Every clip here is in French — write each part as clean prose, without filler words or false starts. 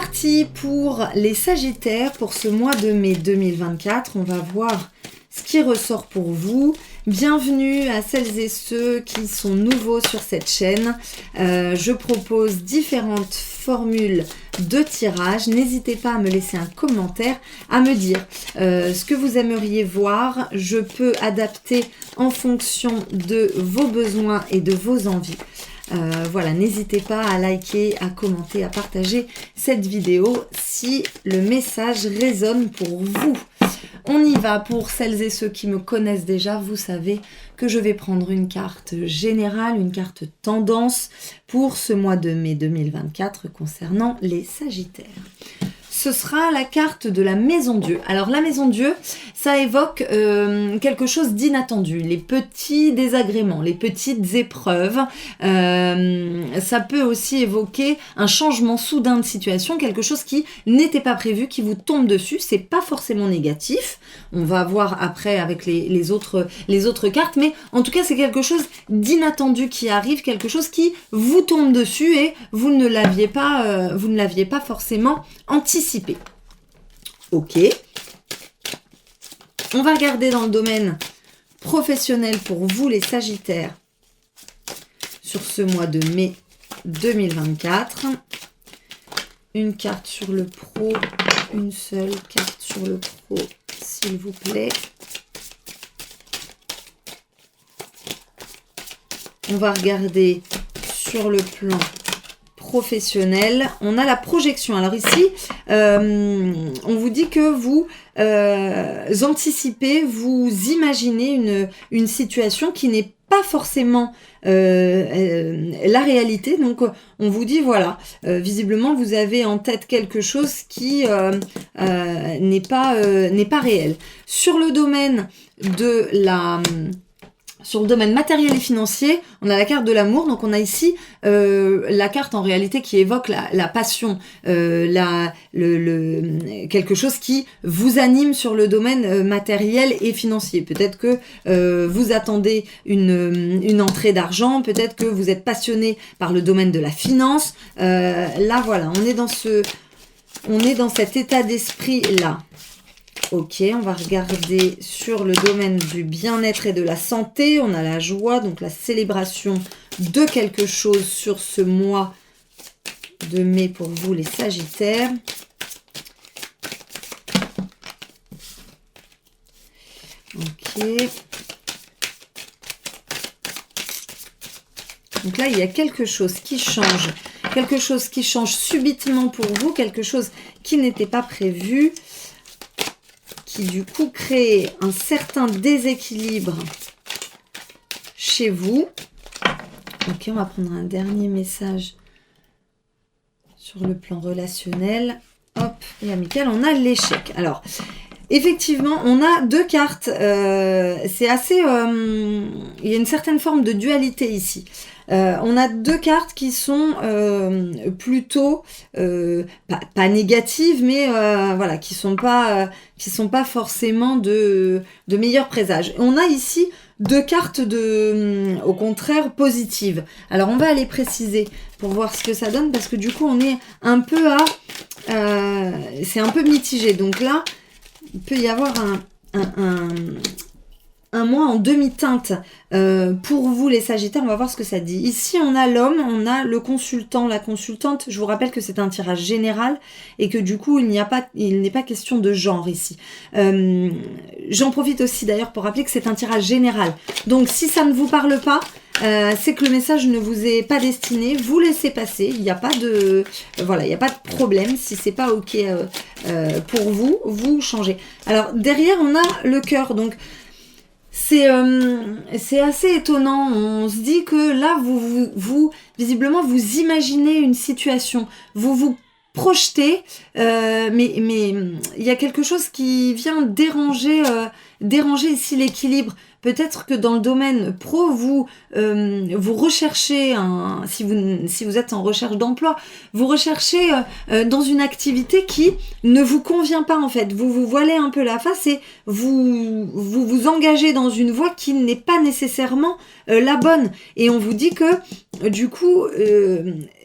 parti pour les Sagittaires pour ce mois de mai 2024. On va voir ce qui ressort pour vous. Bienvenue à celles et ceux qui sont nouveaux sur cette chaîne. Je propose différentes formules de tirage. N'hésitez pas à me laisser un commentaire, à me dire ce que vous aimeriez voir. Je peux adapter en fonction de vos besoins et de vos envies. Voilà, n'hésitez pas à liker, à commenter, à partager cette vidéo si le message résonne pour vous. On y va. Pour celles et ceux qui me connaissent déjà, vous savez que je vais prendre une carte générale, une carte tendance pour ce mois de mai 2024 concernant les Sagittaires. Ce sera la carte de la Maison Dieu. Alors la Maison Dieu, ça évoque quelque chose d'inattendu, les petits désagréments, les petites épreuves. Ça peut aussi évoquer un changement soudain de situation, quelque chose qui n'était pas prévu, qui vous tombe dessus. C'est pas forcément négatif. On va voir après avec les autres cartes, mais en tout cas c'est quelque chose d'inattendu qui arrive, quelque chose qui vous tombe dessus et vous ne l'aviez pas forcément anticipé. Ok. On va regarder dans le domaine professionnel pour vous les Sagittaires sur ce mois de mai 2024. Une carte sur le pro, une seule carte sur le pro, s'il vous plaît. On va regarder sur le plan professionnel. On a la projection. Alors ici, on vous dit que vous anticipez, vous imaginez une situation qui n'est pas forcément la réalité. Donc on vous dit voilà, visiblement vous avez en tête quelque chose qui n'est pas réel. Sur le domaine de sur le domaine matériel et financier, on a la carte de l'amour. Donc on a ici la carte en réalité qui évoque la passion, quelque chose qui vous anime sur le domaine matériel et financier. Peut-être que vous attendez une entrée d'argent, peut-être que vous êtes passionné par le domaine de la finance. Là voilà, on est dans cet état d'esprit là. Ok, on va regarder sur le domaine du bien-être et de la santé. On a la joie, donc la célébration de quelque chose sur ce mois de mai pour vous les Sagittaires. Ok. Donc là, il y a quelque chose qui change subitement pour vous, quelque chose qui n'était pas prévu, qui du coup crée un certain déséquilibre chez vous. Ok, on va prendre un dernier message sur le plan relationnel. Hop, et amical, on a l'échec. Alors, effectivement, on a deux cartes. C'est assez... il y a une certaine forme de dualité ici. On a deux cartes qui sont plutôt pas négatives, mais voilà, qui sont pas forcément de meilleurs présages. On a ici deux cartes au contraire positives. Alors on va aller préciser pour voir ce que ça donne, parce que du coup on est un peu c'est un peu mitigé. Donc là, il peut y avoir un mois en demi-teinte pour vous les Sagittaires. On va voir ce que ça dit. Ici on a l'homme, on a le consultant, la consultante. Je vous rappelle que c'est un tirage général et que du coup il n'est pas question de genre ici. J'en profite aussi d'ailleurs pour rappeler que c'est un tirage général. Donc si ça ne vous parle pas, c'est que le message ne vous est pas destiné. Vous laissez passer. Il n'y a pas de voilà, il n'y a pas de problème. Si c'est pas ok pour vous, vous changez. Alors derrière on a le cœur. Donc c'est assez étonnant. On se dit que là, vous visiblement, vous imaginez une situation. Vous vous projetez, mais il y a quelque chose qui vient déranger ici l'équilibre. Peut-être que dans le domaine pro, vous recherchez, si vous êtes en recherche d'emploi, vous recherchez dans une activité qui ne vous convient pas en fait. Vous vous voilez un peu la face et vous engagez dans une voie qui n'est pas nécessairement la bonne. Et on vous dit que du coup,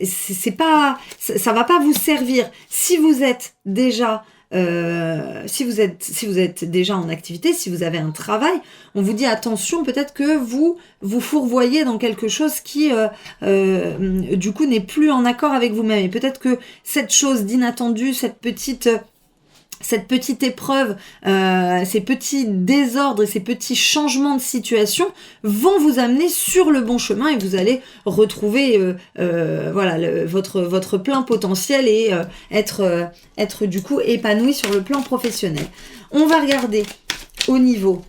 ça va pas vous servir. Si vous êtes déjà si vous êtes déjà en activité, si vous avez un travail, on vous dit attention, peut-être que vous fourvoyez dans quelque chose qui du coup n'est plus en accord avec vous-même. Et peut-être que cette chose d'inattendu, cette petite épreuve, ces petits désordres et ces petits changements de situation vont vous amener sur le bon chemin et vous allez retrouver votre plein potentiel et être du coup épanoui sur le plan professionnel. On va regarder au niveau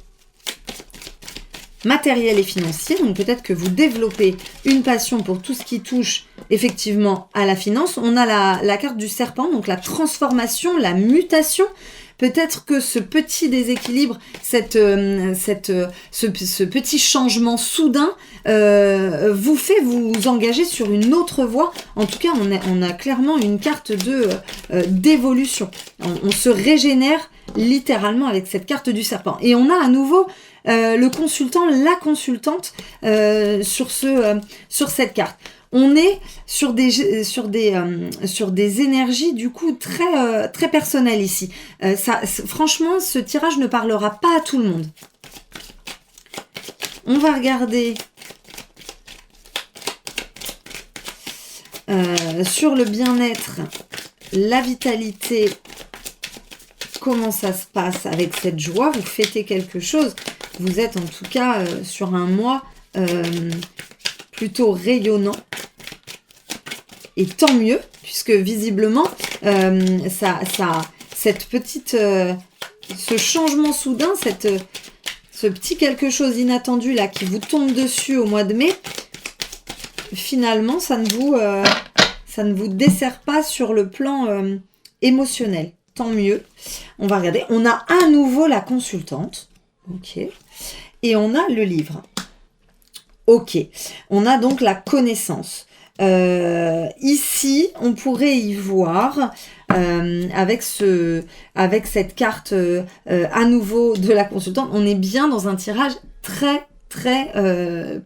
matériel et financier, donc peut-être que vous développez une passion pour tout ce qui touche effectivement à la finance. On a la carte du serpent, donc la transformation, la mutation. Peut-être que ce petit déséquilibre, ce petit changement soudain vous fait vous engager sur une autre voie. En tout cas, on a clairement une carte d'évolution. On se régénère littéralement avec cette carte du serpent. Et on a à nouveau le consultant, la consultante sur cette carte. On est sur des énergies du coup très personnelles ici. Franchement, ce tirage ne parlera pas à tout le monde. On va regarder sur le bien-être, la vitalité, comment ça se passe avec cette joie. Vous fêtez quelque chose. Vous êtes en tout cas sur un mois plutôt rayonnant. Et tant mieux, puisque visiblement, cette petite, ce changement soudain, ce petit quelque chose inattendu là qui vous tombe dessus au mois de mai, finalement, ça ne vous dessert pas sur le plan émotionnel. Tant mieux. On va regarder. On a à nouveau la consultante. Ok. Et on a le livre. Ok. On a donc la connaissance. Ici, on pourrait y voir avec cette carte à nouveau de la consultante, on est bien dans un tirage très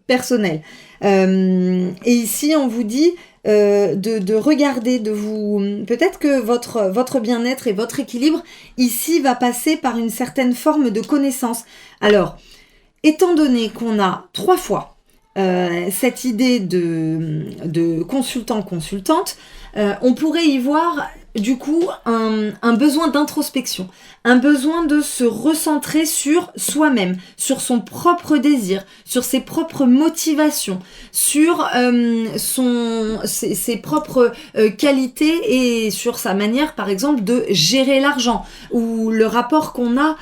personnel. Et ici, on vous dit de regarder, peut-être que votre bien-être et votre équilibre ici va passer par une certaine forme de connaissance. Alors, étant donné qu'on a 3 fois cette idée de consultant-consultante, on pourrait y voir du coup un besoin d'introspection, un besoin de se recentrer sur soi-même, sur son propre désir, sur ses propres motivations, sur ses propres qualités et sur sa manière par exemple de gérer l'argent ou le rapport qu'on a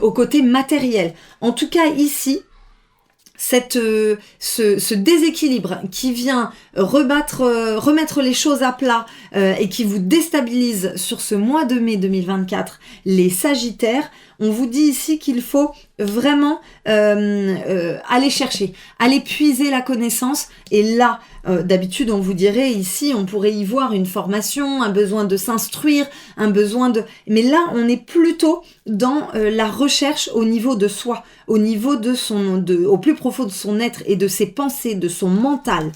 au côté matériel. En tout cas ici, ce déséquilibre qui vient remettre les choses à plat et qui vous déstabilise sur ce mois de mai 2024, les Sagittaires, on vous dit ici qu'il faut vraiment aller chercher, aller puiser la connaissance. Et là, d'habitude, on vous dirait ici, on pourrait y voir une formation, un besoin de s'instruire, un besoin de... Mais là, on est plutôt dans la recherche au niveau de soi, au niveau au plus profond de son être et de ses pensées, de son mental.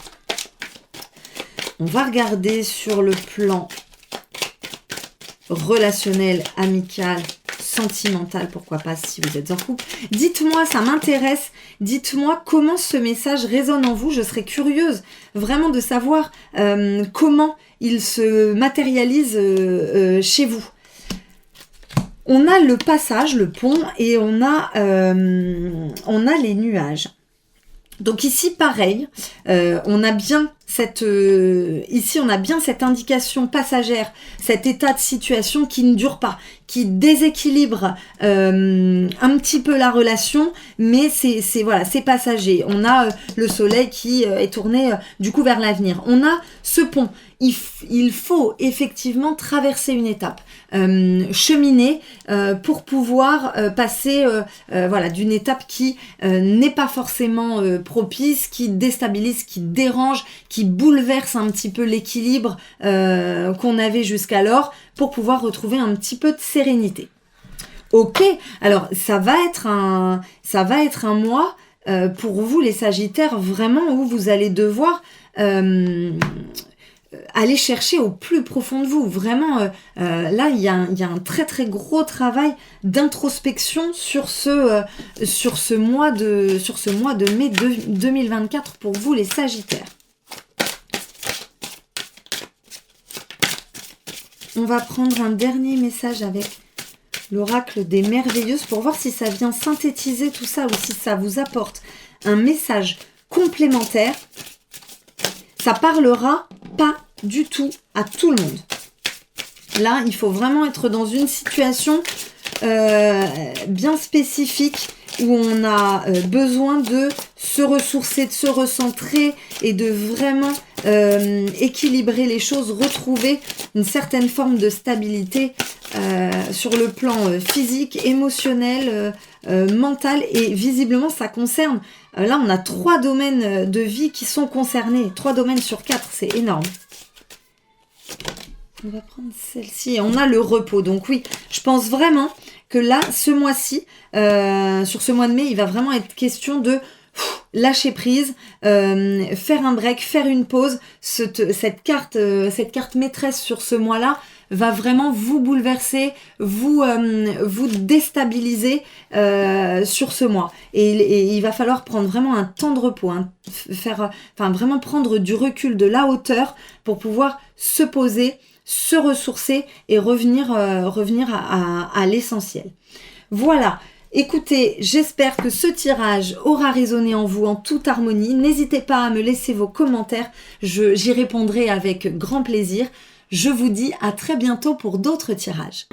On va regarder sur le plan relationnel, amical, sentimental, pourquoi pas si vous êtes en couple. Dites-moi, ça m'intéresse, dites-moi comment ce message résonne en vous. Je serais curieuse vraiment de savoir comment il se matérialise chez vous. On a le passage, le pont, et on a les nuages. Donc ici, pareil, on a bien ici on a bien cette indication passagère, cet état de situation qui ne dure pas, qui déséquilibre un petit peu la relation, mais c'est passager. On a le soleil qui est tourné du coup vers l'avenir. On a ce pont. Il faut effectivement traverser une étape, cheminer pour pouvoir passer d'une étape qui n'est pas forcément propice, qui déstabilise, qui dérange, qui bouleverse un petit peu l'équilibre qu'on avait jusqu'alors pour pouvoir retrouver un petit peu de sérénité. Ok, alors ça va être un mois pour vous les Sagittaires vraiment où vous allez devoir aller chercher au plus profond de vous. Vraiment, là, il y a un très très gros travail d'introspection sur ce mois de mai 2024 pour vous les Sagittaires. On va prendre un dernier message avec l'oracle des merveilleuses pour voir si ça vient synthétiser tout ça ou si ça vous apporte un message complémentaire. Ça parlera pas du tout à tout le monde. Là, il faut vraiment être dans une situation bien spécifique où on a besoin de se ressourcer, de se recentrer et de vraiment équilibrer les choses, retrouver une certaine forme de stabilité sur le plan physique, émotionnel, mental, et visiblement ça concerne, là on a 3 domaines de vie qui sont concernés, 3 domaines sur 4, c'est énorme. On va prendre celle-ci, on a le repos, donc oui, je pense vraiment que là, ce mois-ci, sur ce mois de mai, il va vraiment être question de lâcher prise, faire un break, faire une pause. Cette carte maîtresse sur ce mois-là va vraiment vous bouleverser, vous déstabiliser sur ce mois. Et il va falloir prendre vraiment un temps de repos, vraiment prendre du recul, de la hauteur pour pouvoir se poser, se ressourcer et revenir à l'essentiel. Voilà. Écoutez, j'espère que ce tirage aura résonné en vous en toute harmonie. N'hésitez pas à me laisser vos commentaires, j'y répondrai avec grand plaisir. Je vous dis à très bientôt pour d'autres tirages.